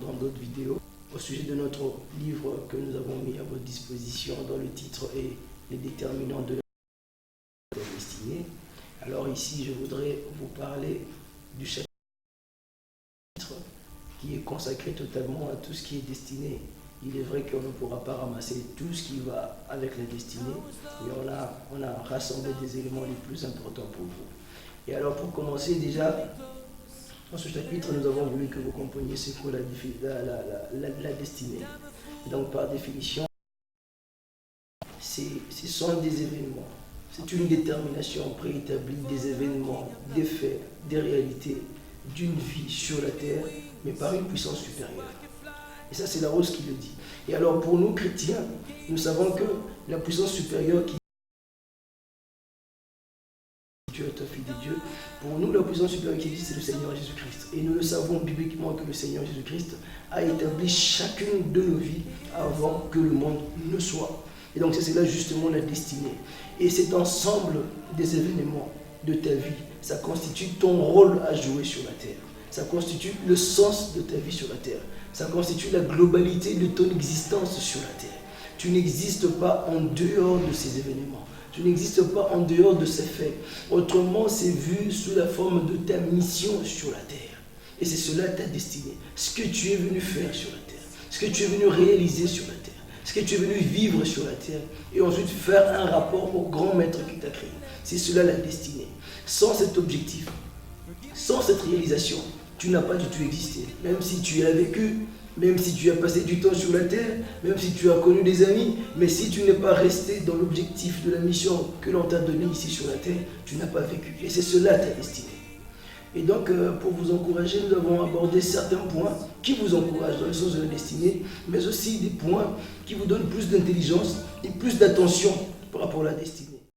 dans d'autres vidéos au sujet de notre livre que nous avons mis à votre disposition dont le titre est Les déterminants de la destinée. Alors ici, je voudrais vous parler du chapitre qui est consacré totalement à tout ce qui est destiné. Il est vrai qu'on ne pourra pas ramasser tout ce qui va avec la destinée, mais on a rassemblé des éléments les plus importants pour vous. Et alors pour commencer déjà, dans ce chapitre, nous avons voulu que vous compreniez ce qu'est la destinée. Donc par définition, ce sont des événements. C'est une détermination préétablie des événements, des faits, des réalités, d'une vie sur la terre, mais par une puissance supérieure. Et ça, c'est la Rose qui le dit. Et alors, pour nous, chrétiens, nous savons que la puissance supérieure qui Dieu est un fils de Dieu, pour nous, la puissance supérieure qui existe, c'est le Seigneur Jésus-Christ. Et nous le savons bibliquement que le Seigneur Jésus-Christ a établi chacune de nos vies avant que le monde ne soit. Et donc, c'est là justement la destinée. Et cet ensemble des événements de ta vie, ça constitue ton rôle à jouer sur la terre. Ça constitue le sens de ta vie sur la terre. Ça constitue la globalité de ton existence sur la terre. Tu n'existes pas en dehors de ces événements. Tu n'existes pas en dehors de ces faits. Autrement, c'est vu sous la forme de ta mission sur la terre. Et c'est cela ta destinée. Ce que tu es venu faire sur la terre. Ce que tu es venu réaliser sur la terre. Ce que tu es venu vivre sur la terre. Et ensuite faire un rapport au grand maître qui t'a créé. C'est cela la destinée. Sans cet objectif, sans cette réalisation, tu n'as pas du tout existé. Même si tu as vécu, même si tu as passé du temps sur la terre, même si tu as connu des amis, mais si tu n'es pas resté dans l'objectif de la mission que l'on t'a donnée ici sur la terre, tu n'as pas vécu. Et c'est cela ta destinée. Et donc, pour vous encourager, nous avons abordé certains points qui vous encouragent dans le sens de la destinée, mais aussi des points qui vous donnent plus d'intelligence et plus d'attention par rapport à la destinée.